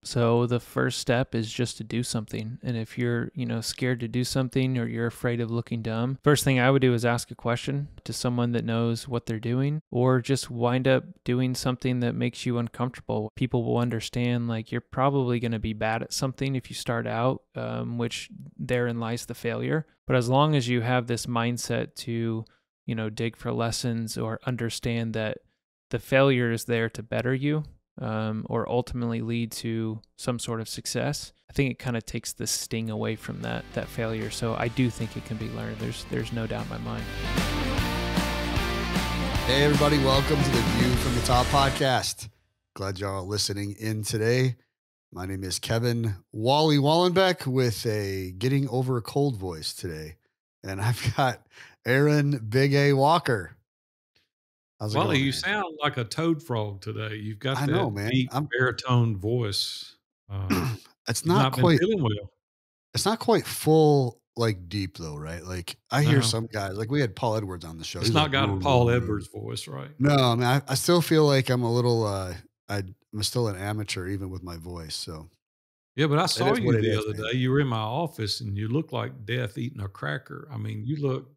So the first step is just to do something. And if you're, scared to do something or you're afraid of looking dumb, first thing I would do is ask a question to someone that knows what they're doing, or just wind up doing something that makes you uncomfortable. People will understand, like, you're probably going to be bad at something if you start out, which therein lies the failure. But as long as you have this mindset to, dig for lessons or understand that the failure is there to better you, or ultimately lead to some sort of success, I think it kind of takes the sting away from that failure. So I do think it can be learned. There's no doubt in my mind. Hey everybody, welcome to the View from the Top podcast. Glad y'all are listening in today. My name is Kevin Wally Wallenbeck with a getting over a cold voice today. And I've got Aaron Big A Walker. How's it Wally, going, you man? sound like a toad frog today. You've got I that know, man. deep baritone voice. It's You've not not been quite, feeling well. it's not quite full, like deep though, right? Like I hear No, some guys, like we had Paul Edwards on the show. it's He's not like, got a "Woo, Paul woo, woo." Edwards voice, right? No, I mean, I still feel like I'm a little, I'm still an amateur even with my voice. So Yeah, but I it saw is what you it the is, other man. day. You were in my office and you looked like death eating a cracker. I mean, you look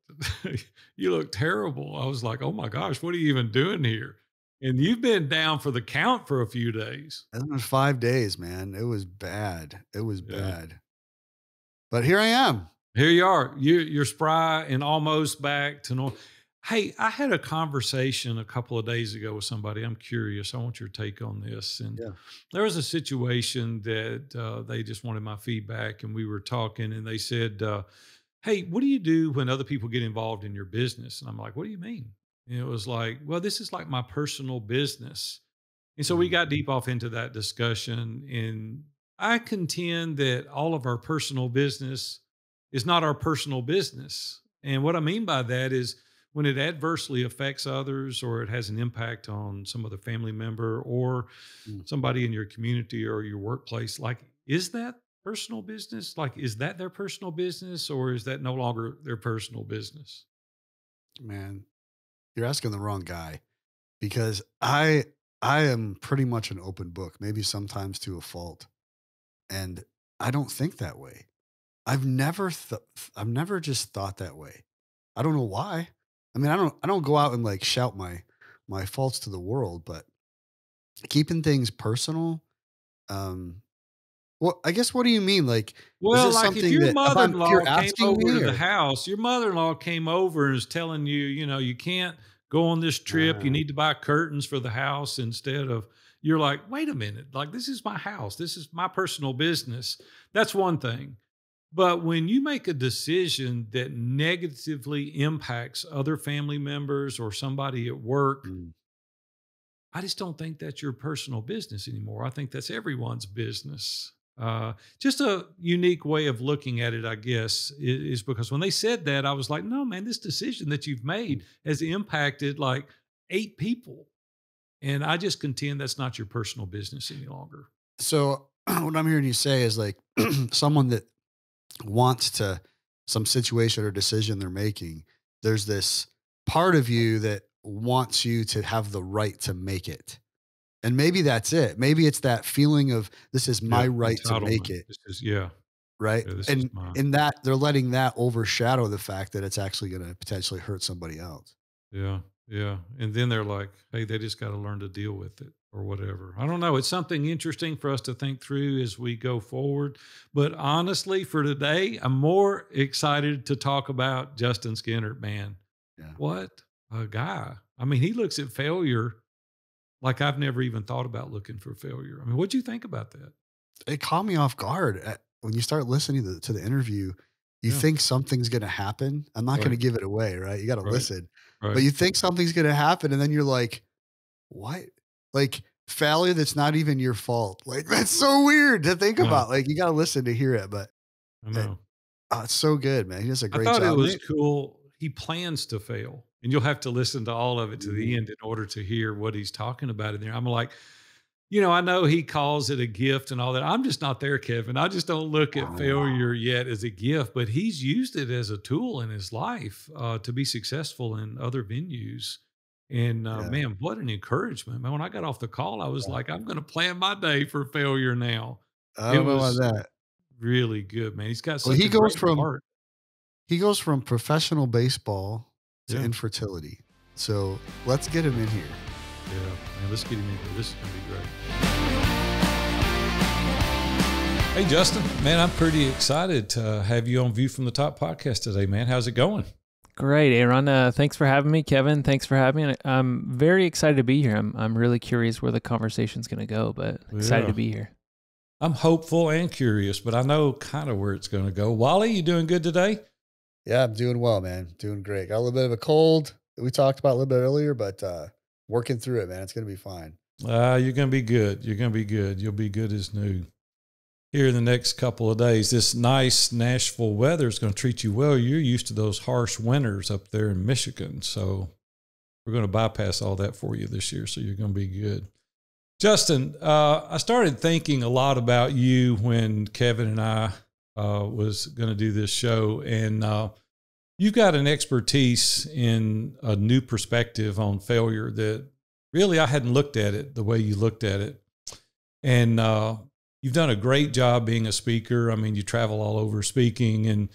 you look terrible. I was like, oh my gosh, what are you even doing here? And you've been down for the count for a few days. It's been 5 days, man. It was bad. It was Yeah. bad. But here I am. Here you are. You're spry and almost back to normal. Hey, I had a conversation a couple of days ago with somebody. I'm curious. I want your take on this. And Yeah. there was a situation that they just wanted my feedback, and we were talking, and they said, "Hey, what do you do when other people get involved in your business?" And I'm like, "What do you mean?" And it was like, "Well, this is like my personal business." And so we Mhm. got deep off into that discussion. And I contend that all of our personal business is not our personal business. And what I mean by that is when it adversely affects others or it has an impact on some other family member or Mm. somebody in your community or your workplace, like, is that personal business? Like, is that their personal business or is that no longer their personal business? Man, you're asking the wrong guy because I am pretty much an open book, maybe sometimes to a fault. And I don't think that way. I've never just thought that way. I don't know why. I mean, I don't go out and like shout my faults to the world, but keeping things personal, um, well, I guess what do you mean? Like, is Well, it like if something your that if mother-in-law you're came asking over me to the or house, your mother-in-law came over and is telling you, you can't go on this trip. You uh, need to buy curtains for the house instead of, you're like, wait a minute, like this is my house. This is my personal business. That's one thing. But when you make a decision that negatively impacts other family members or somebody at work, mm, I just don't think that's your personal business anymore. I think that's everyone's business. Just a unique way of looking at it, I guess, is because when they said that, I was like, no, man, this decision that you've mm. made has impacted like 8 people. And I just contend that's not your personal business any longer. So what I'm hearing you say is like someone that wants to some situation or decision they're making, there's this part of you that wants you to have the right to make it. And maybe that's it. Maybe it's that feeling of this is Yeah. my right to make Entitlement. it, This is, yeah. right? Yeah. This is And mine. in that they're letting that overshadow the fact that it's actually going to potentially hurt somebody else. Yeah, yeah. And then they're like, hey, they just got to learn to deal with it or whatever. I don't know. It's something interesting for us to think through as we go forward. But honestly, for today, I'm more excited to talk about Justin Skinner. Man, Yeah. what a guy. I mean, he looks at failure like I've never even thought about looking for failure. I mean, what'd you think about that? It caught me off guard. When you start listening to the interview, you Yeah, think something's going to happen. I'm not going to right, give it away, right? You got to right, listen. But right. you think something's going to happen and then you're like, what? Like failure that's not even your fault. Like that's so weird to think No, about. Like you got to listen to hear it, but I it, know. it's so good, man. He does a I great thought it job. was cool. He plans to fail, and you'll have to listen to all of it to Mhm. the end in order to hear what he's talking about in there. I'm like, I know he calls it a gift and all that. I'm just not there, Kevin. I just don't look at Oh, failure yet as a gift, but he's used it as a tool in his life to be successful in other venues. And Yeah. man, what an encouragement, man. When I got off the call, I was like, I'm going to plan my day for failure now. I It don't know about was that. really good, man. He's got Well, such a great heart. he goes from professional baseball to Yeah. infertility. So let's get him in here. Yeah. Man, let's get him in here. This is going to be great. Hey, Justin, man, I'm pretty excited to have you on View from the Top podcast today, man. How's it going? Great, Aaron. Thanks for having me. Kevin, thanks for having me. I'm very excited to be here. I'm really curious where the conversation's going to go, but excited to be here. I'm hopeful and curious, but I know kind of where it's going to go. Wally, you doing good today? Yeah, I'm doing well, man. Doing great. Got a little bit of a cold that we talked about a little bit earlier, but working through it, man. It's going to be fine. You're going to be good. You're going to be good. You'll be good as new. Here in the next couple of days, this nice Nashville weather is going to treat you well. You're used to those harsh winters up there in Michigan. So we're going to bypass all that for you this year. So you're going to be good. Justin, I started thinking a lot about you when Kevin and I was going to do this show. And you've got an expertise in a new perspective on failure that really I hadn't looked at it the way you looked at it. And you've done a great job being a speaker. I mean, you travel all over speaking and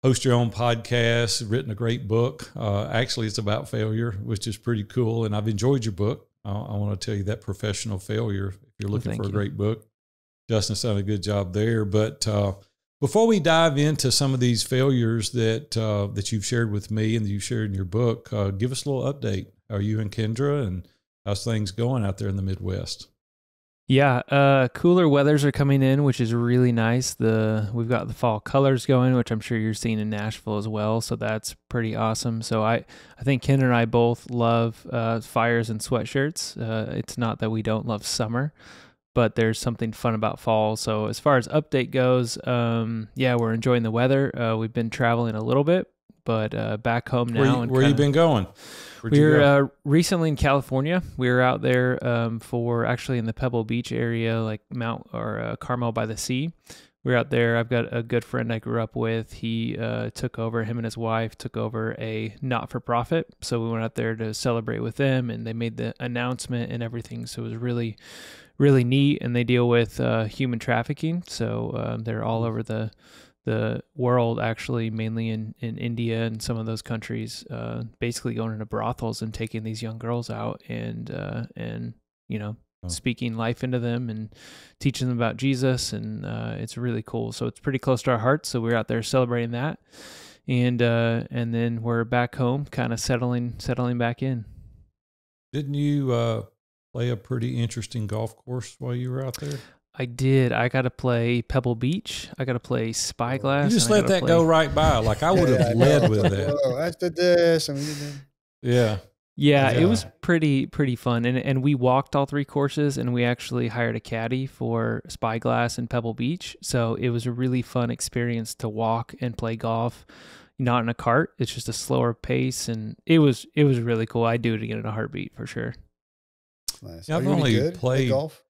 host your own podcast, written a great book. Actually, it's about failure, which is pretty cool. And I've enjoyed your book. I want to tell you that Professional Failure, if you're looking for a great book. Justin's done a good job there. But before we dive into some of these failures that you've shared with me and that you shared in your book, give us a little update. How are you and Kendra, and how's things going out there in the Midwest? Yeah, cooler weathers are coming in, which is really nice. We've got the fall colors going, which I'm sure you're seeing in Nashville as well. So that's pretty awesome. So I think Ken and I both love fires and sweatshirts. It's not that we don't love summer, but there's something fun about fall. So as far as update goes, yeah, we're enjoying the weather. We've been traveling a little bit, but back home now. Where you been going? We were recently in California. We were out there for actually in the Pebble Beach area, like Mount or Carmel by the Sea. We were out there. I've got a good friend I grew up with. He took over, him and his wife took over a not-for-profit. So we went out there to celebrate with them, and they made the announcement and everything. So it was really, really neat. And they deal with human trafficking. So they're all over the world, actually, mainly in India and some of those countries, basically going into brothels and taking these young girls out and speaking life into them and teaching them about Jesus. And it's really cool. So it's pretty close to our hearts. So we're out there celebrating that. And then we're back home, kind of settling back in. Didn't you play a pretty interesting golf course while you were out there? I did. I got to play Pebble Beach. I got to play Spyglass. You just let that go right by. Like I would have led with that. Oh, after this, Yeah. Yeah, it was pretty fun. And we walked all three courses, and we actually hired a caddy for Spyglass and Pebble Beach. So it was a really fun experience to walk and play golf, not in a cart. It's just a slower pace, and it was really cool. I'd do it again in a heartbeat for sure. Nice. Yeah, I've only played golf.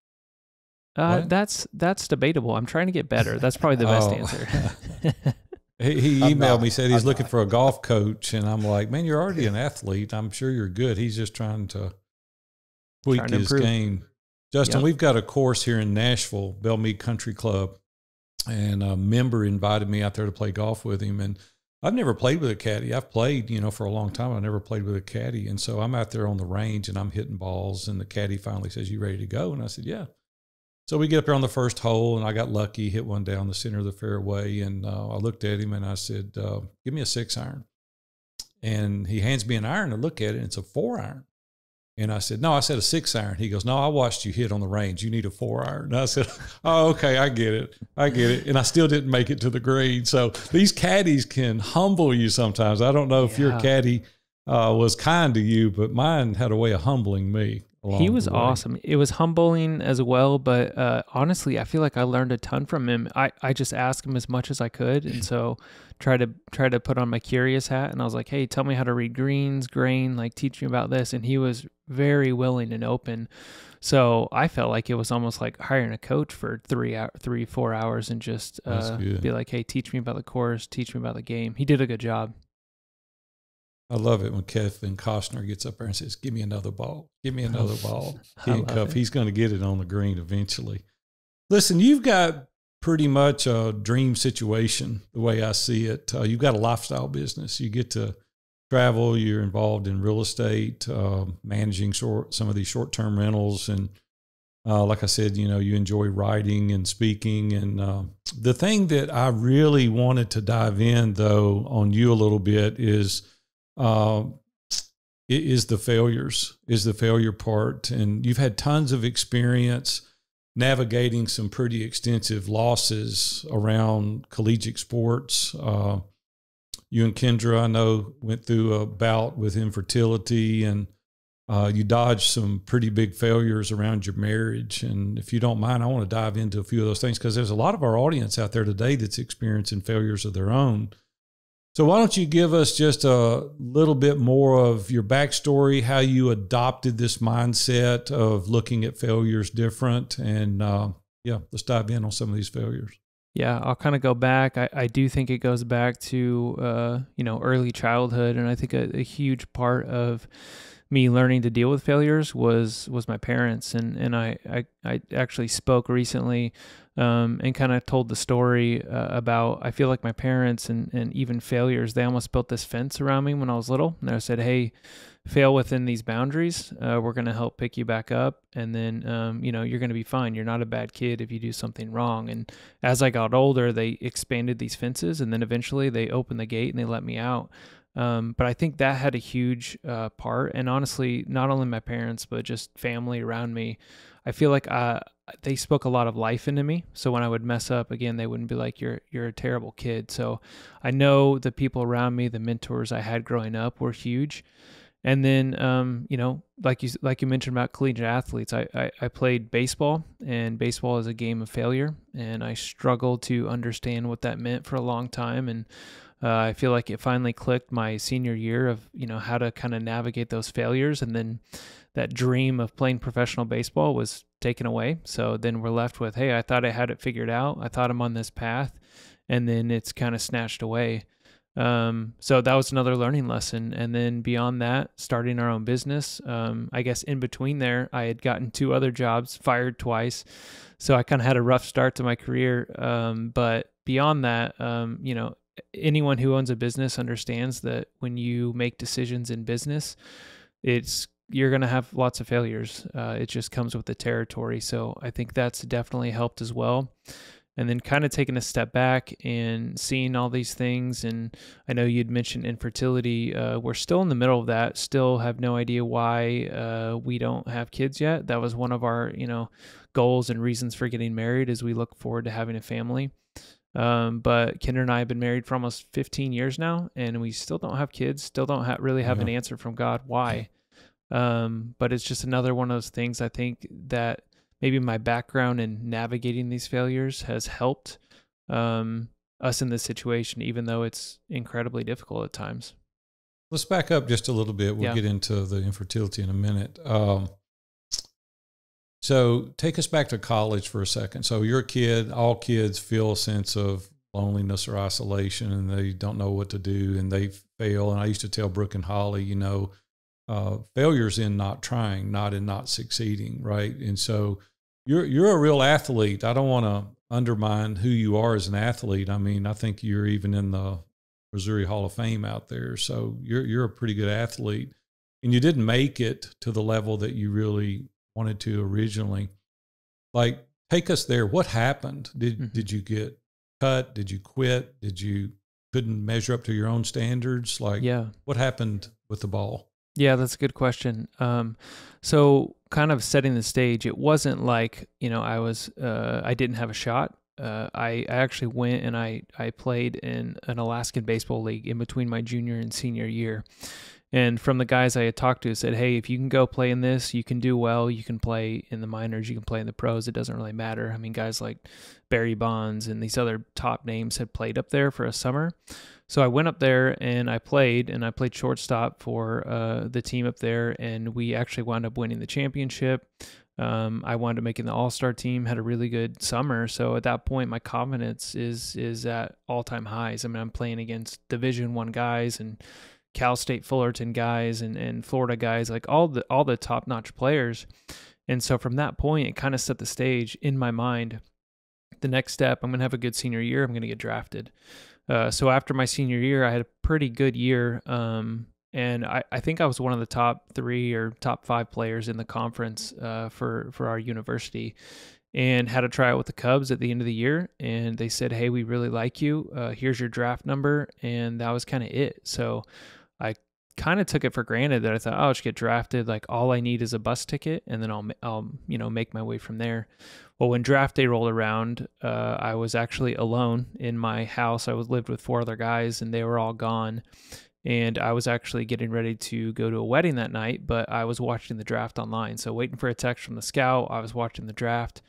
That's debatable. I'm trying to get better. That's probably the best answer. He emailed me, said he's looking for a golf coach, and I'm like, man, you're already an athlete. I'm sure you're good. He's just trying to tweak his game. Justin, we've got a course here in Nashville, Bellmead Country Club, and a member invited me out there to play golf with him. And I've never played with a caddy. I've played, for a long time. I never played with a caddy. And so I'm out there on the range, and I'm hitting balls, and the caddy finally says, you ready to go? And I said, yeah. So we get up there on the first hole, and I got lucky, hit one down the center of the fairway. And I looked at him and I said, give me a 6-iron. And he hands me an iron to look at it, and it's a 4-iron. And I said, no, I said a 6-iron. He goes, no, I watched you hit on the range. You need a 4-iron. And I said, oh, okay, I get it. And I still didn't make it to the green. So these caddies can humble you sometimes. I don't know if your caddy was kind to you, but mine had a way of humbling me. He was awesome. It was humbling as well, but honestly, I feel like I learned a ton from him. I just asked him as much as I could, and so try to put on my curious hat, and I was like, hey, tell me how to read greens, grain, like teach me about this, and he was very willing and open. So I felt like it was almost like hiring a coach for 4 hours and just be like, hey, teach me about the course, teach me about the game. He did a good job. I love it when Kevin Costner gets up there and says, "Give me another ball. Give me another ball." I love Handcuff. it. He's going to get it on the green eventually. Listen, you've got pretty much a dream situation the way I see it. You've got a lifestyle business. You get to travel. You're involved in real estate, managing some of these short-term rentals. And like I said, you enjoy writing and speaking. And the thing that I really wanted to dive in, though, on you a little bit is the failure part. And you've had tons of experience navigating some pretty extensive losses around collegiate sports. You and Kendra, I know, went through a bout with infertility, and you dodged some pretty big failures around your marriage. And if you don't mind, I want to dive into a few of those things because there's a lot of our audience out there today that's experiencing failures of their own. So why don't you give us just a little bit more of your backstory, how you adopted this mindset of looking at failures different, and let's dive in on some of these failures. Yeah, I'll kind of go back. I do think it goes back to early childhood, and I think a huge part of me learning to deal with failures was my parents, and I actually spoke recently and kind of told the story about, I feel like my parents and even failures, they almost built this fence around me when I was little, and they said, hey, fail within these boundaries, we're going to help pick you back up, and then you're going to be fine. You're not a bad kid if you do something wrong. And as I got older, they expanded these fences, and then eventually they opened the gate and they let me out. But I think that had a huge part. And honestly, not only my parents, but just family around me, I feel like they spoke a lot of life into me. So when I would mess up, again, they wouldn't be like, you're a terrible kid. So I know the people around me, the mentors I had growing up were huge. And then, like you mentioned about collegiate athletes, I played baseball, and baseball is a game of failure. And I struggled to understand what that meant for a long time. And I feel like it finally clicked my senior year of, how to kind of navigate those failures. And then that dream of playing professional baseball was taken away. So then we're left with, hey, I thought I had it figured out. I thought I'm on this path. And then it's kind of snatched away. So that was another learning lesson. And then beyond that, starting our own business, I guess in between there, I had gotten 2 other jobs, fired twice. So I kind of had a rough start to my career. But beyond that, anyone who owns a business understands that when you make decisions in business, you're going to have lots of failures. It just comes with the territory. So I think that's definitely helped as well. And then kind of taking a step back and seeing all these things. And I know you'd mentioned infertility. We're still in the middle of that, still have no idea why we don't have kids yet. That was one of our, goals and reasons for getting married, as we look forward to having a family. But Kendra and I have been married for almost 15 years now, and we still don't have kids, still don't really have an answer from God why. But it's just another one of those things, I think, that maybe my background in navigating these failures has helped us in this situation, even though it's incredibly difficult at times. Let's back up just a little bit. We'll get into the infertility in a minute. So take us back to college for a second. So you're a kid. All kids feel a sense of loneliness or isolation, and they don't know what to do, and they fail. And I used to tell Brooke and Holly, failure's in not trying, not in not succeeding, right? And so you're a real athlete. I don't want to undermine who you are as an athlete. I mean, I think you're even in the Missouri Hall of Fame out there. So you're a pretty good athlete, and you didn't make it to the level that you really wanted to originally. Like, take us there. What happened? Did you get cut? Did you quit? Couldn't measure up to your own standards? What happened with the ball? Yeah, that's a good question. So kind of setting the stage, it wasn't like, I didn't have a shot. I actually went and I played in an Alaskan baseball league in between my junior and senior year. And from the guys I had talked to, said, hey, if you can go play in this, you can do well. You can play in the minors. You can play in the pros. It doesn't really matter. I mean, guys like Barry Bonds and these other top names had played up there for a summer. So I went up there and I played shortstop for the team up there. And we actually wound up winning the championship. I wound up making the all-star team, had a really good summer. So at that point, my confidence is at all-time highs. I mean, I'm playing against Division I guys and Cal State Fullerton guys and Florida guys, like all the top-notch players. And so from that point, it kind of set the stage in my mind. The next step, I'm going to have a good senior year. I'm going to get drafted. So after my senior year, I had a pretty good year. And I think I was one of the top 3 or top 5 players in the conference for our university, and had a tryout with the Cubs at the end of the year. And they said, hey, we really like you. Here's your draft number. And that was kind of it. So I kind of took it for granted that I thought, oh, I'll just get drafted. Like all I need is a bus ticket, and then I'll make my way from there. Well, when draft day rolled around, I was actually alone in my house. I lived with 4 other guys, and they were all gone. And I was actually getting ready to go to a wedding that night, but I was watching the draft online. So waiting for a text from the scout, I was watching the draft.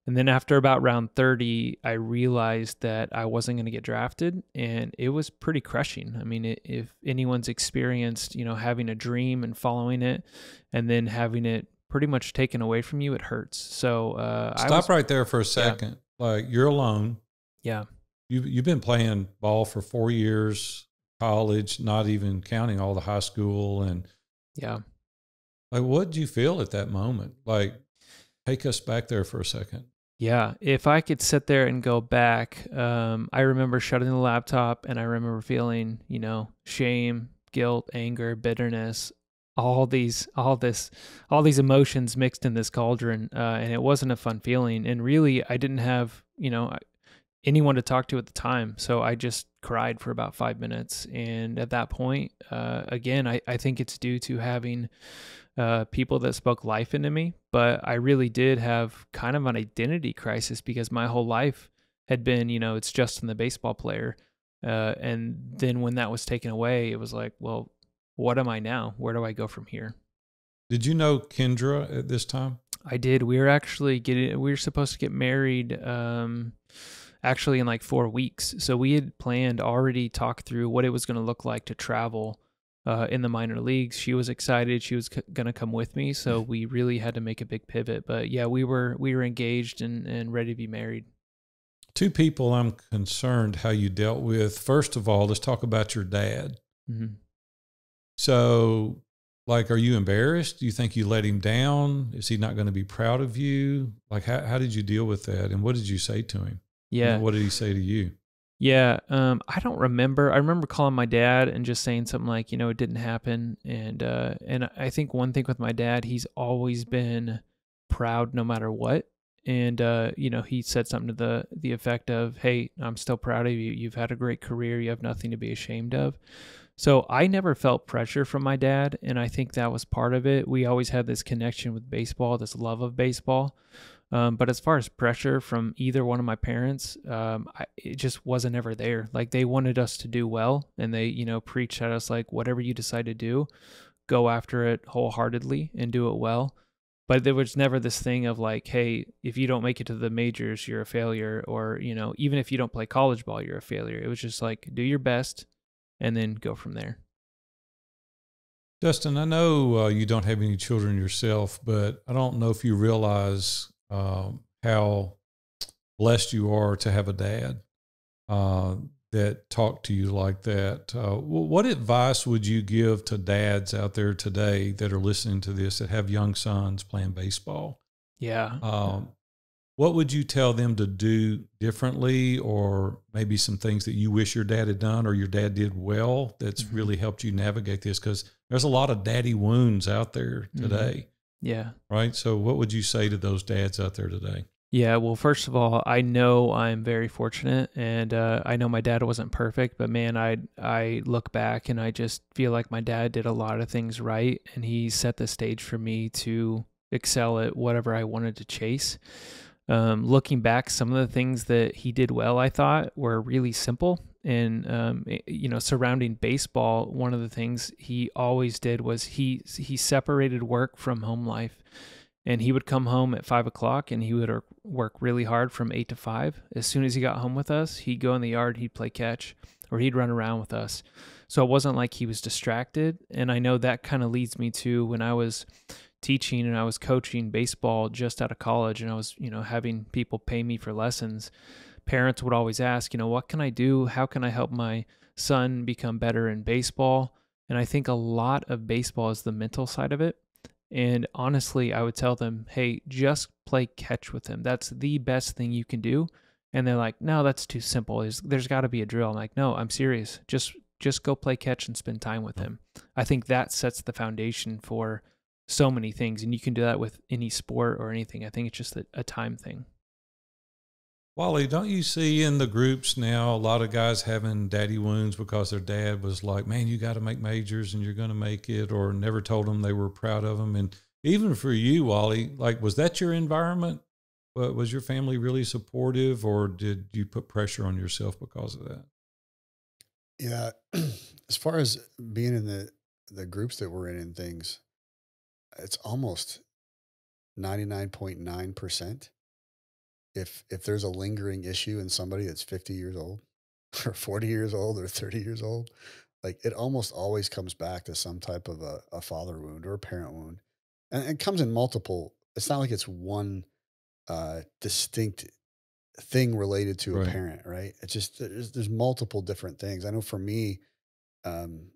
And then after about round 30, I realized that I wasn't going to get drafted, and it was pretty crushing. I mean, if anyone's experienced, having a dream and following it, and then having it pretty much taken away from you, it hurts. So Stop right there for a second. Yeah. Like, you're alone. Yeah. You've been playing ball for 4 years, college, not even counting all the high school. And yeah. Like, what did you feel at that moment? Like, take us back there for a second. Yeah, if I could sit there and go back, I remember shutting the laptop, and I remember feeling, shame, guilt, anger, bitterness, all these emotions mixed in this cauldron, and it wasn't a fun feeling. And really, I didn't have, anyone to talk to at the time, so I just cried for about 5 minutes. And at that point, again, I think it's due to having people that spoke life into me, but I really did have kind of an identity crisis, because my whole life had been, it's Justin the baseball player. And then when that was taken away, it was like, well, what am I now? Where do I go from here? Did you know Kendra at this time? I did. We were supposed to get married, actually in like 4 weeks. So we had already talked through what it was going to look like to travel in the minor leagues. She was excited. She was going to come with me. So we really had to make a big pivot. But yeah, we were engaged and ready to be married. 2 people I'm concerned how you dealt with. First of all, let's talk about your dad. Mm-hmm. So, like, are you embarrassed? Do you think you let him down? Is he not going to be proud of you? Like, how did you deal with that? And what did you say to him? Yeah. What did he say to you? Yeah, I don't remember. I remember calling my dad and just saying something like, it didn't happen. And I think one thing with my dad, he's always been proud no matter what. And he said something to the effect of, "Hey, I'm still proud of you. You've had a great career. You have nothing to be ashamed of." So I never felt pressure from my dad, and I think that was part of it. We always had this connection with baseball, this love of baseball. But as far as pressure from either one of my parents, it just wasn't ever there. Like, they wanted us to do well, and they, preached at us like, whatever you decide to do, go after it wholeheartedly and do it well. But there was never this thing of like, hey, if you don't make it to the majors, you're a failure. Or, even if you don't play college ball, you're a failure. It was just like, do your best and then go from there. Justin, I know you don't have any children yourself, but I don't know if you realize how blessed you are to have a dad that talked to you like that. What advice would you give to dads out there today that are listening to this that have young sons playing baseball? Yeah. What would you tell them to do differently, or maybe some things that you wish your dad had done or your dad did well that's really helped you navigate this? Because there's a lot of daddy wounds out there today. Yeah. Right. So what would you say to those dads out there today? Yeah, well, first of all, I know I'm very fortunate, and I know my dad wasn't perfect, but man, I look back and I just feel like my dad did a lot of things right, and he set the stage for me to excel at whatever I wanted to chase. Looking back, some of the things that he did well, I thought, were really simple. And, surrounding baseball, one of the things he always did was he separated work from home life. And he would come home at 5 o'clock and he would work really hard from 8 to 5. As soon as he got home with us, he'd go in the yard, he'd play catch, or he'd run around with us. So it wasn't like he was distracted. And I know that kind of leads me to when I was teaching and I was coaching baseball just out of college, and I was, having people pay me for lessons. Parents would always ask, what can I do? How can I help my son become better in baseball? And I think a lot of baseball is the mental side of it. And honestly, I would tell them, hey, just play catch with him. That's the best thing you can do. And they're like, no, that's too simple. There's got to be a drill. I'm like, no, I'm serious. Just go play catch and spend time with him. I think that sets the foundation for so many things. And you can do that with any sport or anything. I think it's just a time thing. Wally, don't you see in the groups now a lot of guys having daddy wounds because their dad was like, man, you got to make majors and you're going to make it, or never told them they were proud of them? And even for you, Wally, like, was that your environment? Was your family really supportive, or did you put pressure on yourself because of that? Yeah. As far as being in the groups that we're in and things, it's almost 99.9%. If there's a lingering issue in somebody that's 50 years old or 40 years old or 30 years old, like it almost always comes back to some type of a father wound or a parent wound. And it comes in multiple, it's not like it's one distinct thing related to a Right. parent, right? It's just, there's multiple different things. I know for me, um,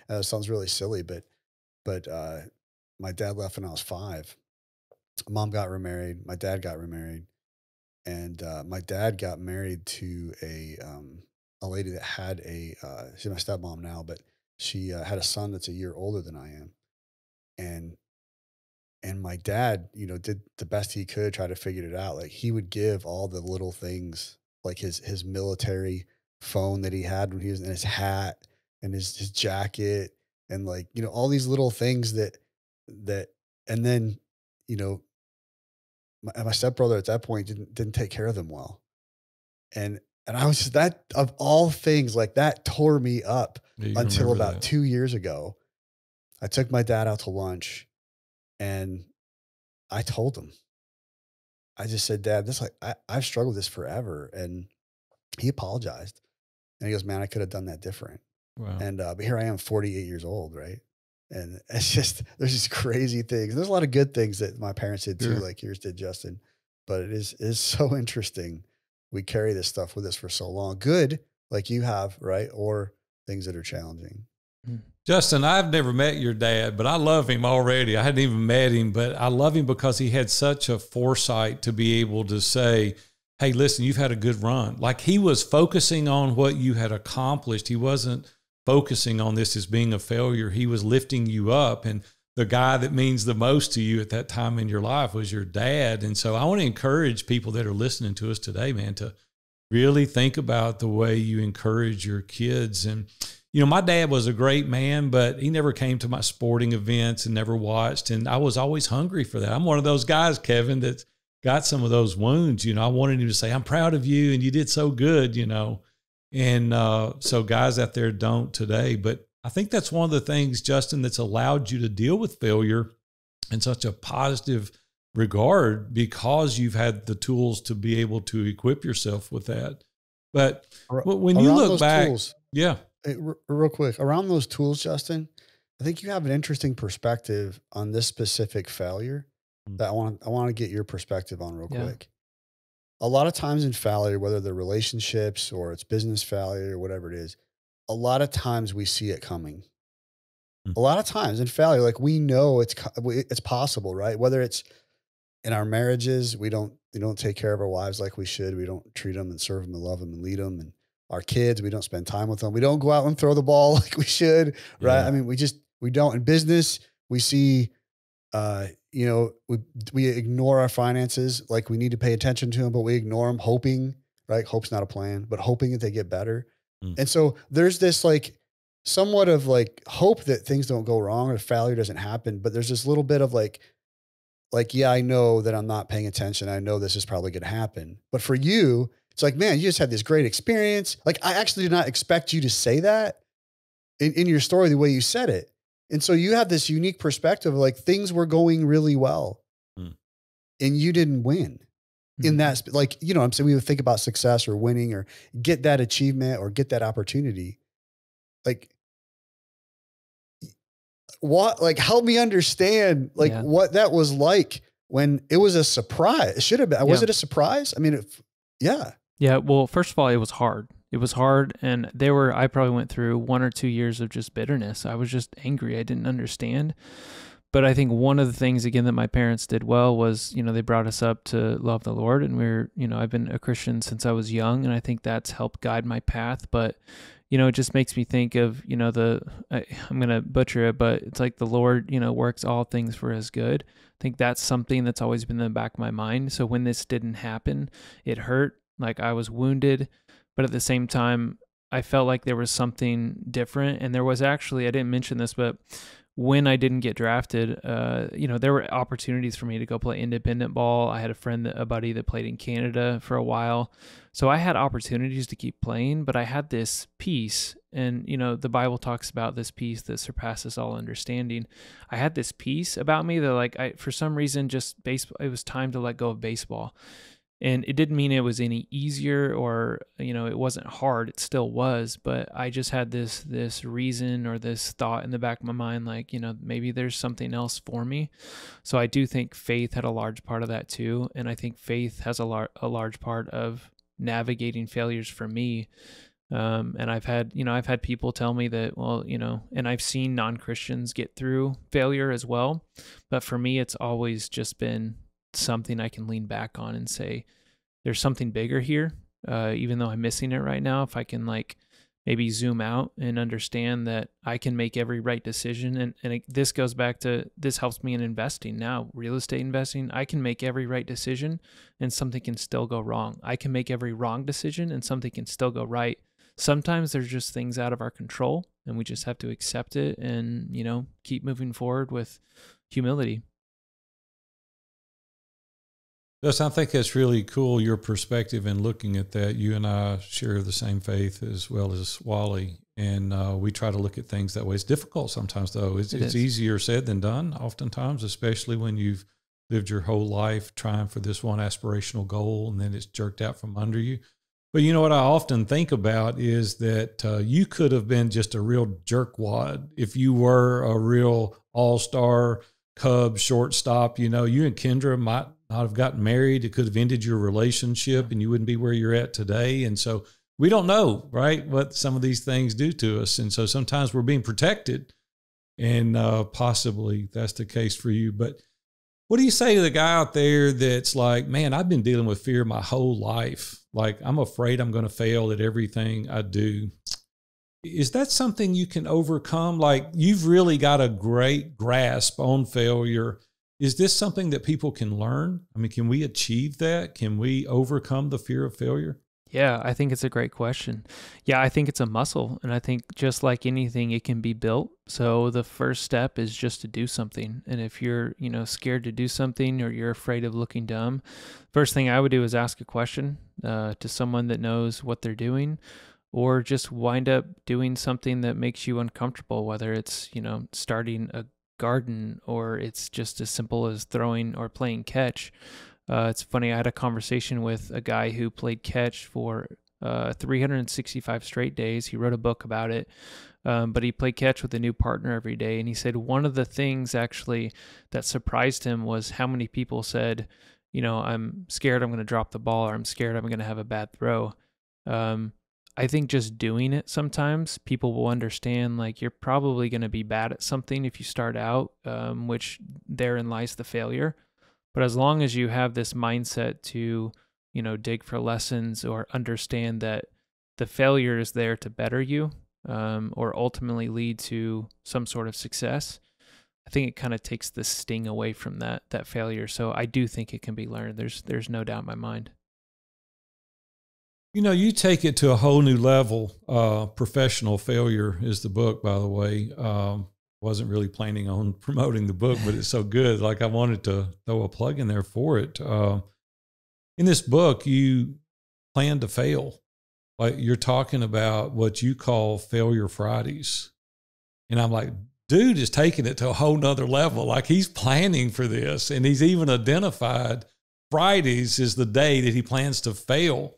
it sounds really silly, but my dad left when I was 5. Mom got remarried. My dad got remarried, and my dad got married to a lady that had she's my stepmom now, but she had a son that's a year older than I am, and my dad, did the best he could, try to figure it out. Like he would give all the little things, like his military phone that he had when he was in his hat and his jacket, and like all these little things that, and then you know my stepbrother at that point didn't take care of them well. And I was just, that of all things, like that tore me up Yeah, you until remember about that. 2 years ago. I took my dad out to lunch and I told him, I just said, Dad, this, like, I've struggled with this forever. And he apologized. And he goes, man, I could have done that different. Wow. And but here I am, 48 years old, right? And it's just, there's these crazy things. There's a lot of good things that my parents did too, Sure. like yours did, Justin. But it is so interesting. We carry this stuff with us for so long. Good, like you have, right? Or things that are challenging. Mm. Justin, I've never met your dad, but I love him already. I hadn't even met him, but I love him because he had such a foresight to be able to say, hey, listen, you've had a good run. Like he was focusing on what you had accomplished. He wasn't focusing on this as being a failure. He was lifting you up. And the guy that means the most to you at that time in your life was your dad. And so I want to encourage people that are listening to us today, man, to really think about the way you encourage your kids. And my dad was a great man, but he never came to my sporting events and never watched. And I was always hungry for that. I'm one of those guys, Kevin, that's got some of those wounds. I wanted him to say, I'm proud of you and you did so good, And so guys out there don't today. But I think that's one of the things, Justin, that's allowed you to deal with failure in such a positive regard because you've had the tools to be able to equip yourself with that. But when you look back, tools, yeah. Real quick, around those tools, Justin, I think you have an interesting perspective on this specific failure that I want to get your perspective on real quick. A lot of times in failure, whether they're relationships or it's business failure or whatever it is, a lot of times we see it coming. A lot of times in failure, like we know it's possible, right? Whether it's in our marriages, we don't take care of our wives like we should. We don't treat them and serve them and love them and lead them. And our kids, we don't spend time with them. We don't go out and throw the ball like we should, right? Yeah. I mean, we don't. In business, we see, we ignore our finances. Like we need to pay attention to them, but we ignore them, hoping, right? Hope's not a plan, but hoping that they get better. And so there's this like somewhat of like hope that things don't go wrong or failure doesn't happen. But there's this little bit of like, yeah, I know that I'm not paying attention. I know this is probably going to happen. But for you, it's like, man, you just had this great experience. Like I actually did not expect you to say that in your story, the way you said it. And so you have this unique perspective of like things were going really well and you didn't win in that. Like, I'm saying we would think about success or winning or get that achievement or get that opportunity. Like what, like help me understand like what that was like when it was a surprise. It should have been. Was it a surprise? I mean, yeah. Yeah. Well, first of all, it was hard. It was hard. And I probably went through 1 or 2 years of just bitterness. I was just angry. I didn't understand. But I think one of the things, again, that my parents did well was, they brought us up to love the Lord. And I've been a Christian since I was young. And I think that's helped guide my path. But, it just makes me think of, I'm going to butcher it, but it's like the Lord, works all things for his good. I think that's something that's always been in the back of my mind. So when this didn't happen, it hurt. Like I was wounded. But at the same time, I felt like there was something different. And there was actually, I didn't mention this, but when I didn't get drafted, there were opportunities for me to go play independent ball. I had a buddy that played in Canada for a while. So I had opportunities to keep playing, but I had this peace. And, the Bible talks about this peace that surpasses all understanding. I had this peace about me that for some reason, just baseball, it was time to let go of baseball. And it didn't mean it was any easier or, it wasn't hard. It still was, but I just had this reason or this thought in the back of my mind, like, maybe there's something else for me. So I do think faith had a large part of that too. And I think faith has a large part of navigating failures for me. And I've had people tell me that, well, and I've seen non-Christians get through failure as well. But for me, it's always just been something I can lean back on and say, there's something bigger here. Even though I'm missing it right now, if I can maybe zoom out and understand that I can make every right decision. And this goes back to, this helps me in investing now, real estate investing. I can make every right decision and something can still go wrong. I can make every wrong decision and something can still go right. Sometimes there's just things out of our control and we just have to accept it and, keep moving forward with humility. Dustin, I think that's really cool, your perspective in looking at that. You and I share the same faith as well as Wally, and we try to look at things that way. It's difficult sometimes, though. It's easier said than done, oftentimes, especially when you've lived your whole life trying for this one aspirational goal, and then it's jerked out from under you. But you know what I often think about is that you could have been just a real jerkwad if you were a real all-star Cubs shortstop. You and Kendra might not have gotten married. It could have ended your relationship and you wouldn't be where you're at today. And so we don't know, right, what some of these things do to us. And so sometimes we're being protected, and possibly that's the case for you. But what do you say to the guy out there that's like, man, I've been dealing with fear my whole life. Like, I'm afraid I'm going to fail at everything I do. Is that something you can overcome? Like, you've really got a great grasp on failure. Is this something that people can learn? I mean, can we achieve that? Can we overcome the fear of failure? Yeah, I think it's a great question. Yeah, I think it's a muscle. And I think just like anything, it can be built. So the first step is just to do something. And if you're, scared to do something or you're afraid of looking dumb, first thing I would do is ask a question to someone that knows what they're doing, or just wind up doing something that makes you uncomfortable, whether it's, starting a garden or it's just as simple as throwing or playing catch. It's funny, I had a conversation with a guy who played catch for 365 straight days. He wrote a book about it, but he played catch with a new partner every day. And he said one of the things actually that surprised him was how many people said, I'm scared I'm going to drop the ball, or I'm scared I'm going to have a bad throw. I think just doing it sometimes people will understand, like, you're probably going to be bad at something if you start out, which therein lies the failure. But as long as you have this mindset to, dig for lessons or understand that the failure is there to better you, or ultimately lead to some sort of success, I think it kind of takes the sting away from that failure. So I do think it can be learned. There's no doubt in my mind. You take it to a whole new level. Professional Failure is the book, by the way. Wasn't really planning on promoting the book, but it's so good. Like, I wanted to throw a plug in there for it. In this book, you plan to fail. Like, you're talking about what you call Failure Fridays. And I'm like, dude is taking it to a whole nother level. Like, he's planning for this. And he's even identified Fridays is the day that he plans to fail.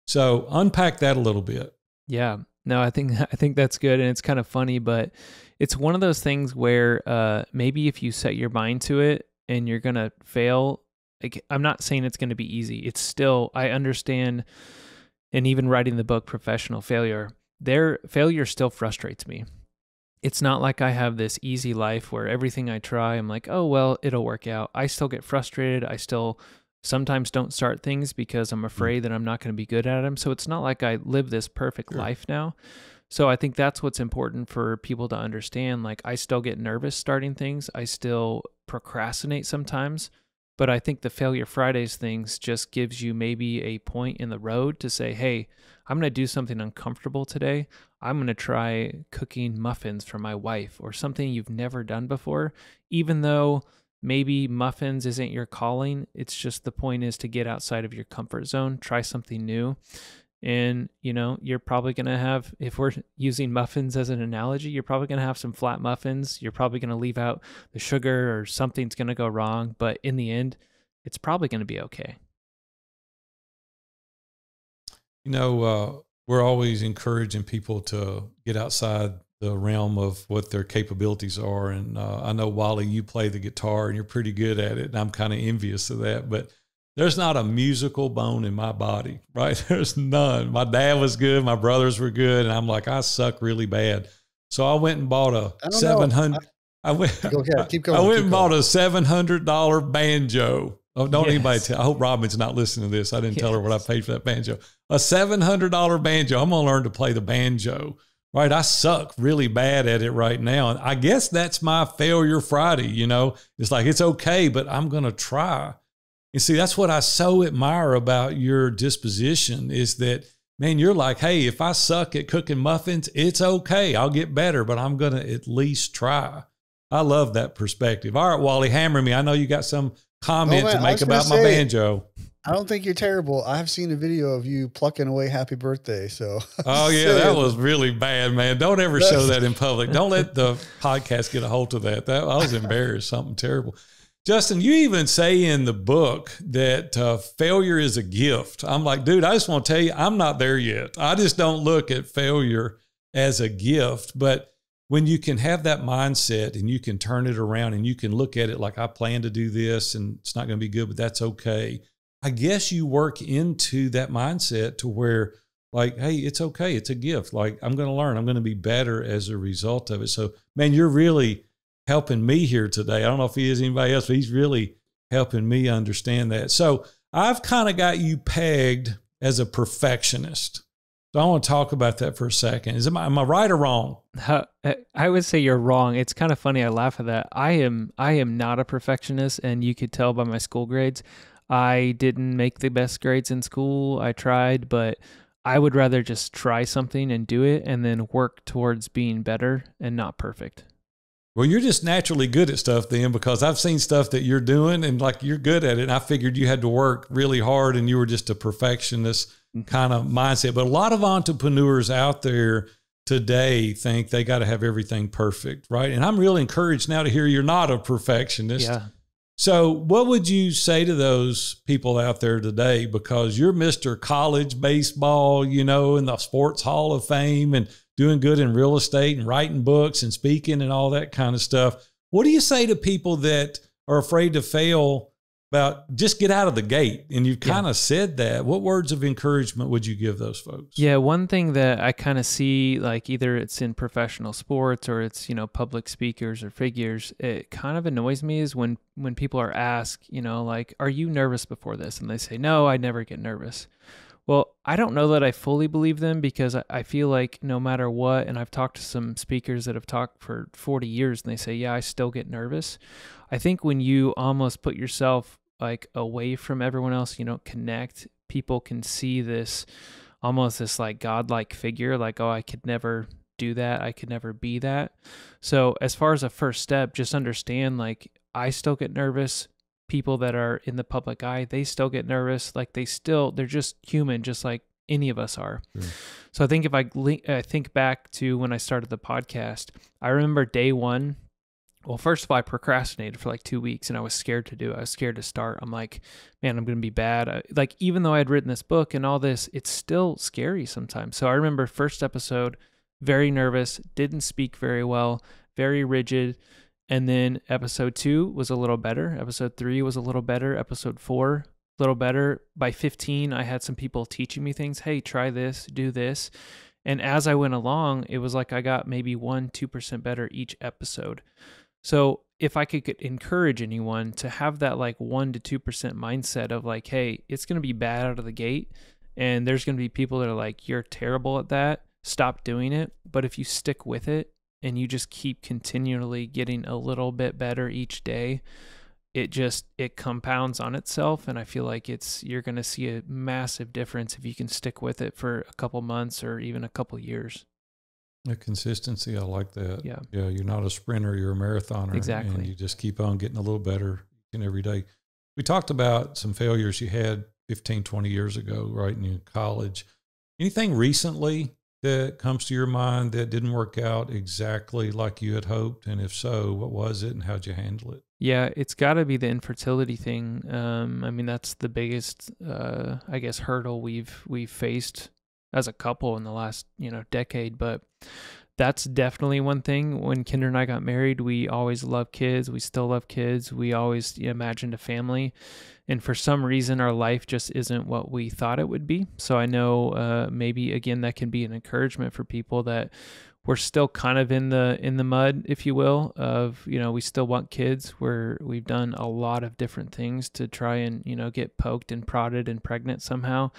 So unpack that a little bit. Yeah, no, I think that's good. And it's kind of funny, but it's one of those things where maybe if you set your mind to it and you're going to fail, like, I'm not saying it's going to be easy. It's still, I understand and even writing the book Professional Failure, their failure still frustrates me. It's not like I have this easy life where everything I try, I'm like, oh, well, it'll work out. I still get frustrated. I still sometimes don't start things because I'm afraid that I'm not going to be good at them. So it's not like I live this perfect life now. So I think that's what's important for people to understand. Like, I still get nervous starting things. I still procrastinate sometimes. But I think the Failure Fridays things just gives you maybe a point in the road to say, hey, I'm going to do something uncomfortable today. I'm going to try cooking muffins for my wife, or something you've never done before. Even though maybe muffins isn't your calling, it's just the point is to get outside of your comfort zone, try something new. And, you're probably going to have, if we're using muffins as an analogy, you're probably going to have some flat muffins. You're probably going to leave out the sugar, or something's going to go wrong. But in the end, it's probably going to be okay. We're always encouraging people to get outside the realm of what their capabilities are. And I know, Wally, you play the guitar and you're pretty good at it. And I'm kind of envious of that. But there's not a musical bone in my body, right? There's none. My dad was good. My brothers were good. And I'm like, I suck really bad. So I went and bought a 700. Keep going. I went and bought a $700 banjo. Oh, don't anybody tell. I hope Robin's not listening to this. I didn't tell her what I paid for that banjo. A $700 banjo. I'm going to learn to play the banjo, right? I suck really bad at it right now. And I guess that's my Failure Friday. It's like, it's okay, but I'm going to try. And see, that's what I so admire about your disposition is that, man, you're like, hey, if I suck at cooking muffins, it's okay. I'll get better, but I'm going to at least try. I love that perspective. All right, Wally, hammer me. I know you got some comment to make about my banjo. I don't think you're terrible. I have seen a video of you plucking away happy birthday. So, oh yeah, that was really bad, man. Don't ever show that in public. Don't let the podcast get a hold of that. I was embarrassed, something terrible. Justin, you even say in the book that failure is a gift. I'm like, dude, I just want to tell you, I'm not there yet. I just don't look at failure as a gift. But when you can have that mindset and you can turn it around and you can look at it like, I plan to do this and it's not going to be good, but that's okay. I guess you work into that mindset to where, like, hey, it's okay. It's a gift. Like, I'm going to learn. I'm going to be better as a result of it. So, man, you're really helping me here today. I don't know if he is anybody else, but he's really helping me understand that. So I've kind of got you pegged as a perfectionist. So I want to talk about that for a second. Am I right or wrong? I would say you're wrong. It's kind of funny. I laugh at that. I am not a perfectionist, and you could tell by my school grades. I didn't make the best grades in school. I tried, but I would rather just try something and do it and then work towards being better and not perfect. Well, you're just naturally good at stuff then, because I've seen stuff that you're doing and like you're good at it. And I figured you had to work really hard and you were just a perfectionist kind of mindset. But a lot of entrepreneurs out there today think they got to have everything perfect, right? And I'm really encouraged now to hear you're not a perfectionist. Yeah. So what would you say to those people out there today? Because you're Mr. College Baseball, in the Sports Hall of Fame and doing good in real estate and writing books and speaking and all that kind of stuff. What do you say to people that are afraid to fail about just get out of the gate? And you've kind of said that. What words of encouragement would you give those folks? Yeah, one thing that I kind of see, like either it's in professional sports or it's, public speakers or figures, it kind of annoys me is when people are asked, like, are you nervous before this? And they say, no, I never get nervous. Well, I don't know that I fully believe them, because I feel like no matter what, and I've talked to some speakers that have talked for 40 years and they say, yeah, I still get nervous. I think when you almost put yourself like away from everyone else, you don't connect, people can see this, almost this like godlike figure, like, oh, I could never do that. I could never be that. So as far as a first step, just understand, like, I still get nervous. People that are in the public eye, they still get nervous. Like they're just human, just like any of us are. Sure. So I think if I think back to when I started the podcast, I remember day one. Well, first of all, I procrastinated for like 2 weeks and I was scared to do it. I was scared to start. I'm like, man, I'm going to be bad. Like, even though I had written this book and all this, it's still scary sometimes. So I remember first episode, very nervous, didn't speak very well, very rigid. And then episode 2 was a little better. Episode 3 was a little better. Episode 4 little better. By 15, I had some people teaching me things. Hey, try this, do this. And as I went along, it was like I got maybe 1-2% better each episode. So if I could encourage anyone to have that like 1-2% mindset of like, hey, it's going to be bad out of the gate. And there's going to be people that are like, you're terrible at that. Stop doing it. But if you stick with it and you just keep continually getting a little bit better each day, it compounds on itself. And I feel like you're going to see a massive difference if you can stick with it for a couple months or even a couple years. The consistency, I like that. Yeah. Yeah, you're not a sprinter, you're a marathoner. Exactly. And you just keep on getting a little better each and every day. We talked about some failures you had 15, 20 years ago, right, in college. Anything recently that comes to your mind that didn't work out exactly like you had hoped? And if so, what was it and how'd you handle it? Yeah, it's got to be the infertility thing. I mean, that's the biggest, I guess, hurdle we've faced as a couple in the last, decade. But that's definitely one thing. When Kendra and I got married, we always loved kids. We still love kids. We always imagined a family. And for some reason, our life just isn't what we thought it would be. So I know maybe, again, that can be an encouragement for people that we're still kind of in the mud, if you will, of, we still want kids. We've done a lot of different things to try and, get poked and prodded and pregnant somehow.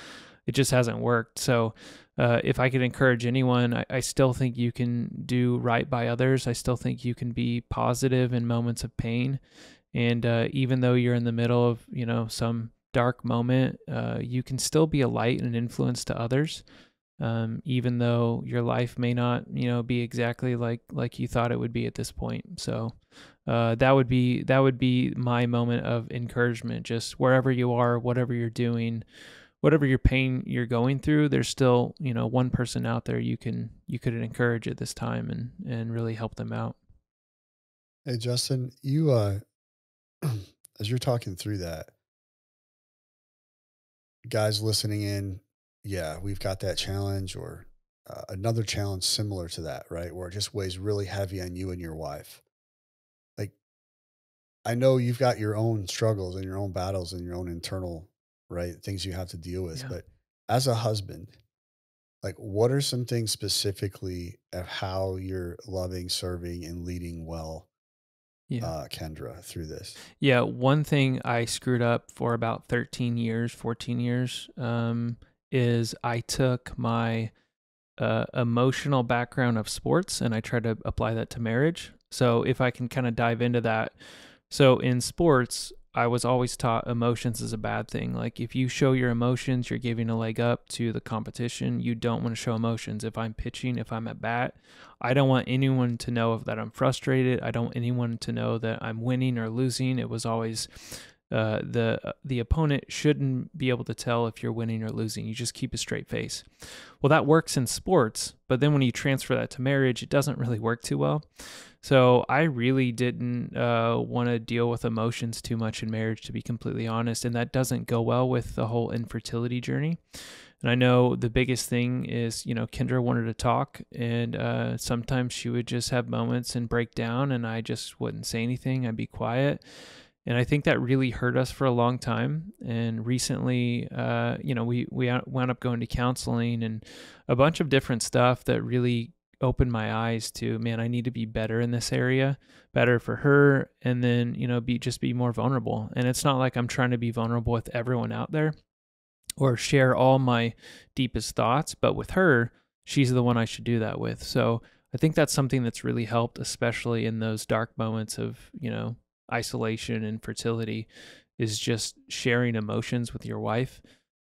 It just hasn't worked. So if I could encourage anyone, I still think you can do right by others. I still think you can be positive in moments of pain. And even though you're in the middle of, some dark moment, you can still be a light and an influence to others. Even though your life may not, be exactly like you thought it would be at this point. So that would be my moment of encouragement. Just wherever you are, whatever you're doing, whatever your pain you're going through, there's still, one person out there you could encourage at this time and really help them out. Hey, Justin, you, as you're talking through that, guys listening in, yeah, we've got that challenge or another challenge similar to that, right? Where it just weighs really heavy on you and your wife. Like, I know you've got your own struggles and your own battles and your own internal, right, things you have to deal with. Yeah. But as a husband, like, what are some things specifically of how you're loving, serving, and leading well, Yeah. Kendra, through this? Yeah. One thing I screwed up for about 13 years, 14 years, is I took my emotional background of sports and I tried to apply that to marriage. So if I can kind of dive into that. So in sports, I was always taught emotions is a bad thing. Like if you show your emotions, you're giving a leg up to the competition. You don't want to show emotions. If I'm pitching, if I'm at bat, I don't want anyone to know that I'm frustrated. I don't want anyone to know that I'm winning or losing. It was always the opponent shouldn't be able to tell if you're winning or losing. You just keep a straight face. Well, that works in sports, but then when you transfer that to marriage, it doesn't really work too well. So I really didn't want to deal with emotions too much in marriage, to be completely honest, and that doesn't go well with the whole infertility journey. And I know the biggest thing is, Kendra wanted to talk, and sometimes she would just have moments and break down, and I just wouldn't say anything. I'd be quiet. And I think that really hurt us for a long time. And recently, we wound up going to counseling and a bunch of different stuff that really opened my eyes to, man, I need to be better in this area, better for her, and then, be more vulnerable. And it's not like I'm trying to be vulnerable with everyone out there or share all my deepest thoughts, but with her, she's the one I should do that with. So I think that's something that's really helped, especially in those dark moments of, isolation and fertility, is just sharing emotions with your wife.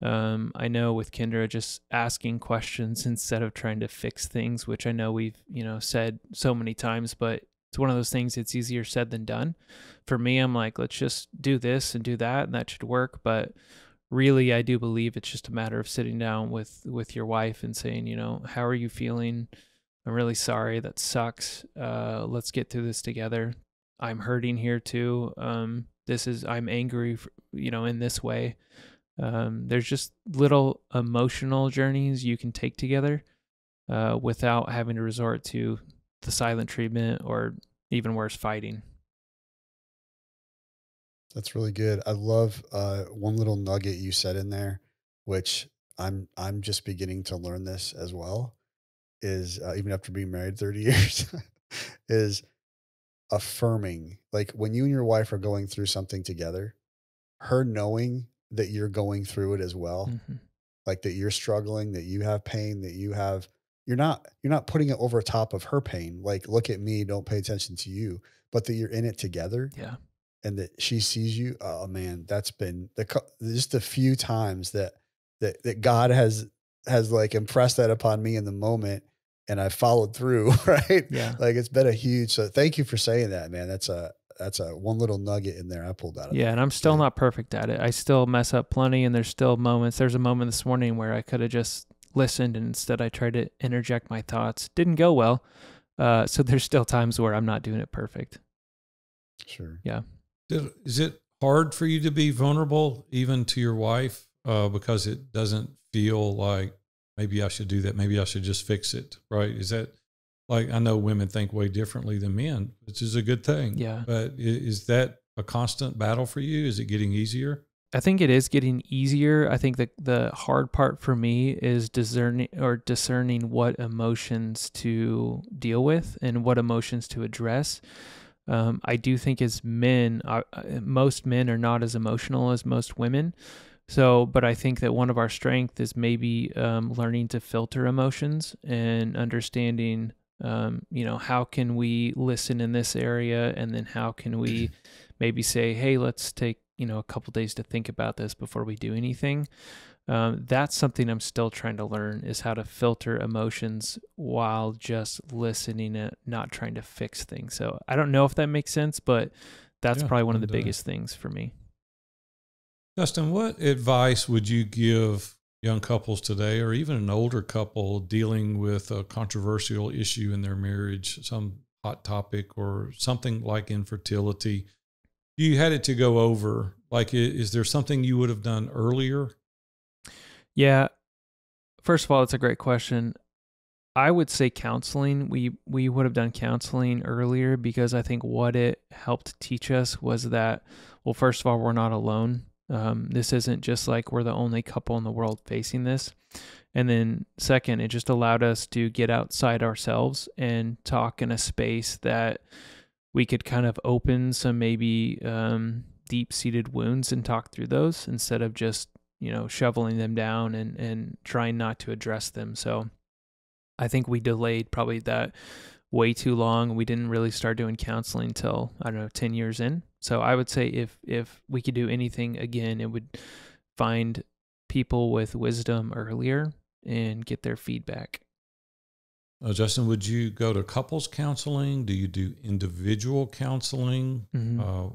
I know with Kendra, just asking questions instead of trying to fix things, which I know we've, said so many times, but it's one of those things it's easier said than done. For me, I'm like, let's just do this and do that, and that should work. But really, I do believe it's just a matter of sitting down with your wife and saying, how are you feeling? I'm really sorry. That sucks. Let's get through this together. I'm hurting here too. I'm angry, in this way. There's just little emotional journeys you can take together without having to resort to the silent treatment or even worse, fighting. That's really good. I love one little nugget you said in there, which I'm just beginning to learn this as well. Is even after being married 30 years, is affirming. Like when you and your wife are going through something together, her knowing that you're going through it as well, Hmm. like that you're struggling, that you have pain, that you have you're not putting it over top of her pain. Like, look at me, don't pay attention to you, but that you're in it together Yeah. and that she sees you. Oh man, that's been just a few times that God has like impressed that upon me in the moment, and I followed through. Right, Yeah. like it's been a huge. So thank you for saying that, man. That's a one little nugget in there I pulled out of Yeah. there. And I'm It's still good. not perfect at it. I still mess up plenty, and there's still moments. There's a moment this morning where I could have just listened, and instead I tried to interject my thoughts. Didn't go well. So there's still times where I'm not doing it perfect. Sure. Yeah. Is it hard for you to be vulnerable even to your wife because it doesn't feel like maybe I should do that? Maybe I should just fix it, right? Is that like, I know women think way differently than men, which is a good thing. Yeah. But is that a constant battle for you? Is it getting easier? I think it is getting easier. I think the hard part for me is discerning what emotions to deal with and what emotions to address. I do think as men, most men are not as emotional as most women. So, but I think that one of our strengths is maybe learning to filter emotions and understanding, how can we listen in this area, and then how can we maybe say, hey, let's take a couple days to think about this before we do anything. That's something I'm still trying to learn, is how to filter emotions while just listening and not trying to fix things. So I don't know if that makes sense, but that's Yeah. probably one of the And biggest things for me. Justin, what advice would you give young couples today, or even an older couple dealing with a controversial issue in their marriage, some hot topic or something like infertility? You had it to go over. Like, is there something you would have done earlier? Yeah. First of all, it's a great question. I would say counseling. We would have done counseling earlier, because I think what it helped teach us was that, well, first of all, we're not alone. This isn't just like we're the only couple in the world facing this. And then second, it just allowed us to get outside ourselves and talk in a space that we could kind of open some maybe deep-seated wounds and talk through those, instead of just, shoveling them down and trying not to address them. So I think we delayed probably that way too long. We didn't really start doing counseling until, I don't know, 10 years in. So I would say if we could do anything again, it would find people with wisdom earlier and get their feedback. Justin, would you go to couples counseling? Do you do individual counseling? Mm-hmm.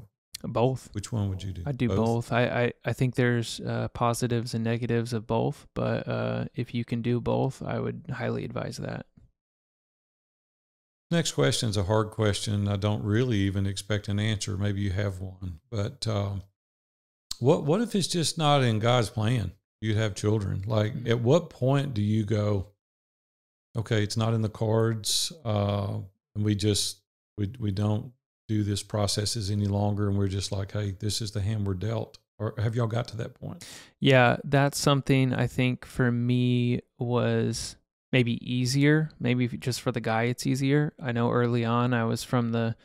Both. Which one would you do? I do both. I think there's positives and negatives of both, but if you can do both, I would highly advise that. Next question is a hard question. I don't really even expect an answer. Maybe you have one, but what if it's just not in God's plan? You'd have children. Like, at what point do you go, okay, it's not in the cards, and we don't do this processes any longer, and we're just like, hey, this is the hand we're dealt? Or have y'all got to that point? Yeah, that's something I think for me was maybe easier. Maybe just for the guy, it's easier. I know early on I was from the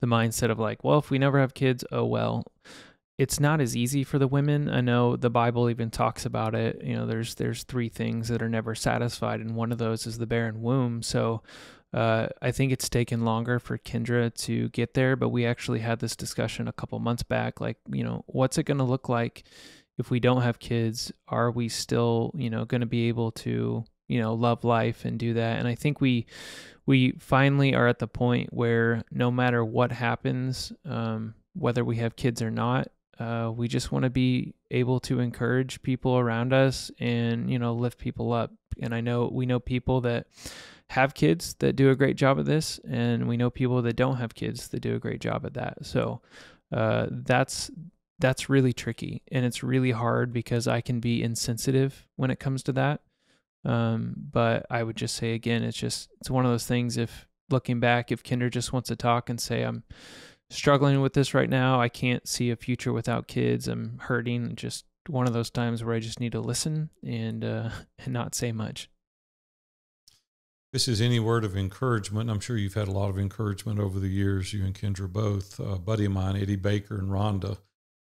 mindset of like, well, if we never have kids, oh well. It's not as easy for the women. I know the Bible even talks about it. There's three things that are never satisfied, and one of those is the barren womb. So I think it's taken longer for Kendra to get there, but we actually had this discussion a couple months back. Like, what's it going to look like if we don't have kids? Are we still, going to be able to, love life and do that? And I think we finally are at the point where no matter what happens, whether we have kids or not, we just want to be able to encourage people around us and, lift people up. And we know people that have kids that do a great job of this, and we know people that don't have kids that do a great job at that. So that's really tricky, and it's really hard because I can be insensitive when it comes to that. But I would just say again, it's one of those things. If looking back, if Kinder just wants to talk and say, I'm struggling with this right now. I can't see a future without kids. I'm hurting. Just one of those times where I just need to listen and and not say much. This is any word of encouragement. I'm sure you've had a lot of encouragement over the years, you and Kendra both. A buddy of mine, Eddie Baker and Rhonda,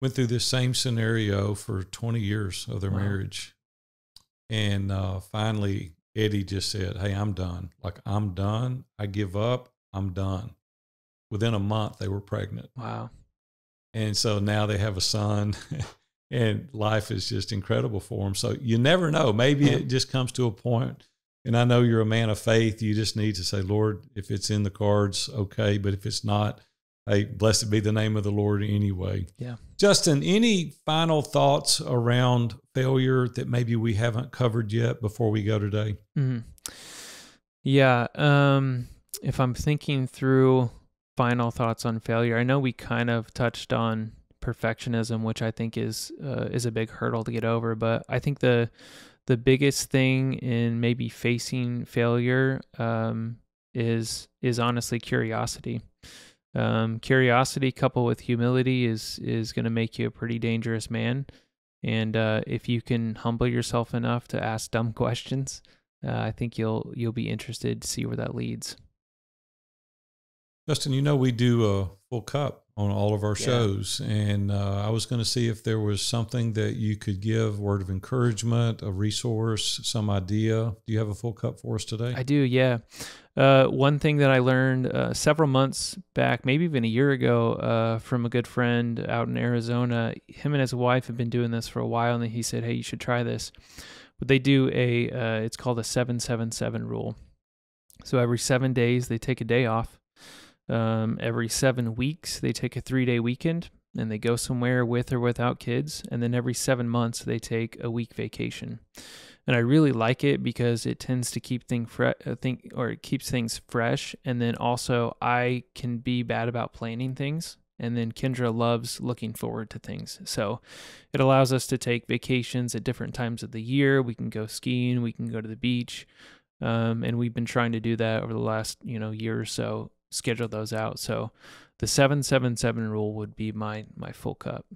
went through this same scenario for 20 years of their marriage. And finally, Eddie just said, "Hey, I'm done. Like, I'm done. I give up. I'm done." Within a month, they were pregnant. Wow. And so now they have a son, and life is just incredible for them. So you never know. Maybe it just comes to a point. And I know you're a man of faith. You just need to say, "Lord, if it's in the cards, okay. But if it's not, hey, blessed be the name of the Lord anyway." Yeah. Justin, any final thoughts around failure that maybe we haven't covered yet before we go today? Mm-hmm. Yeah. If I'm thinking through final thoughts on failure, I know we kind of touched on perfectionism, which I think is a big hurdle to get over. But I think the biggest thing in maybe facing failure is honestly curiosity. Curiosity coupled with humility is going to make you a pretty dangerous man. And if you can humble yourself enough to ask dumb questions, I think you'll be interested to see where that leads. Justin, you know we do a full cup on all of our shows, and I was going to see if there was something that you could give, word of encouragement, a resource, some idea. Do you have a full cup for us today? I do, yeah. One thing that I learned several months back, maybe even a year ago, from a good friend out in Arizona. Him and his wife have been doing this for a while, and he said, "Hey, you should try this." But they do it's called a 7-7-7 rule. So every 7 days, they take a day off. Every 7 weeks, they take a 3-day weekend and they go somewhere with or without kids. And then every 7 months, they take a week vacation. And I really like it because it tends to keep it keeps things fresh. And then also I can be bad about planning things. And then Kendra loves looking forward to things. So it allows us to take vacations at different times of the year. We can go skiing, we can go to the beach. And we've been trying to do that over the last, year or so, schedule those out. So the 7-7-7 rule would be my full cup.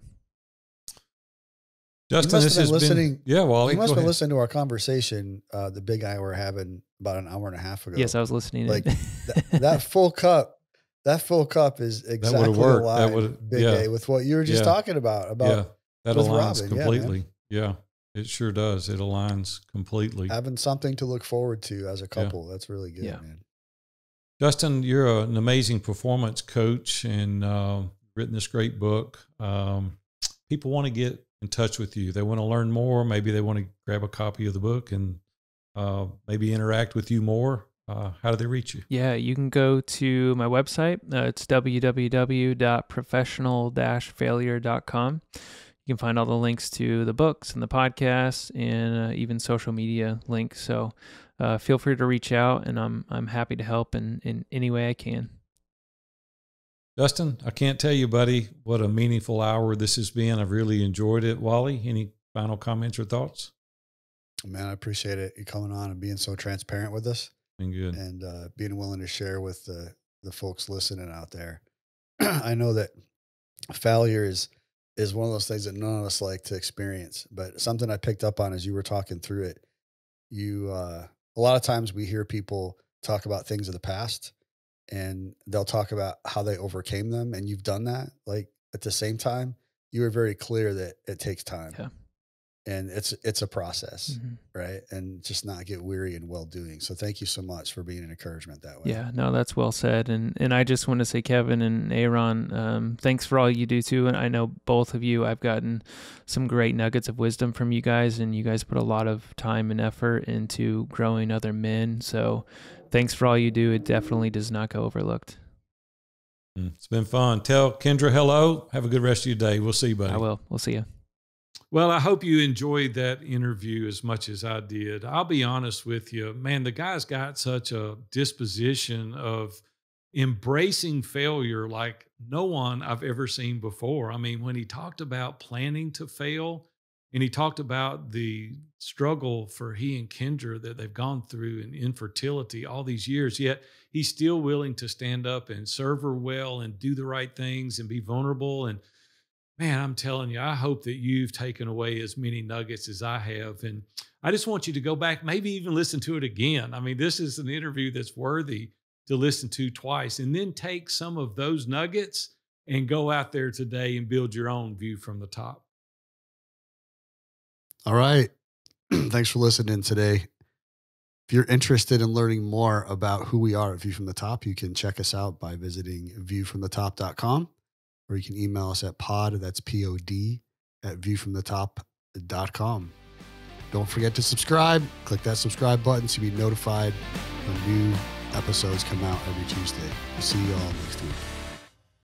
Justin, this has been, Wally, you must have been listening to our conversation, the big guy we're having about an hour and a half ago. Yes, I was listening. Like that full cup. That full cup is exactly aligned, Big A, with what you were just talking about. That aligns Robin. Completely. Yeah, it sure does. It aligns completely. Having something to look forward to as a couple. That's really good, man. Justin, you're an amazing performance coach and written this great book. People want to get in touch with you. They want to learn more. Maybe they want to grab a copy of the book and maybe interact with you more. How do they reach you? Yeah, you can go to my website. It's www.professional-failure.com. You can find all the links to the books and the podcasts and even social media links. So feel free to reach out, and I'm happy to help in any way I can. Justin, I can't tell you, buddy, what a meaningful hour this has been. I've really enjoyed it. Wally, any final comments or thoughts? Man, I appreciate it. You coming on and being so transparent with us. Been good. And being willing to share with the folks listening out there. I know that failure is one of those things that none of us like to experience, but something I picked up on as you were talking through it, a lot of times we hear people talk about things of the past and they'll talk about how they overcame them. And you've done that. Like at the same time, you were very clear that it takes time. Yeah. And it's a process, right? And just not get weary in well doing. So thank you so much for being an encouragement that way. Yeah, no, that's well said. And I just want to say, Kevin and Aaron, thanks for all you do too. And I know both of you, I've gotten some great nuggets of wisdom from you guys, and you guys put a lot of time and effort into growing other men. So thanks for all you do. It definitely does not go overlooked. It's been fun. Tell Kendra hello. Have a good rest of your day. We'll see you, buddy. I will. We'll see you. Well, I hope you enjoyed that interview as much as I did. I'll be honest with you, man, the guy's got such a disposition of embracing failure like no one I've ever seen before. I mean, when he talked about planning to fail And he talked about the struggle for he and Kendra that they've gone through in infertility all these years, yet he's still willing to stand up and serve her well and do the right things and be vulnerable. And man, I'm telling you, I hope that you've taken away as many nuggets as I have. And I just want you to go back, maybe even listen to it again. I mean, this is an interview that's worthy to listen to twice, and then take some of those nuggets and go out there today and build your own view from the top. All right. Thanks for listening today. If you're interested in learning more about who we are at View from the Top, you can check us out by visiting viewfromthetop.com, or you can email us at that's POD, at viewfromthetop.com. Don't forget to subscribe. Click that subscribe button so you be notified when new episodes come out every Tuesday. We'll see you all next week.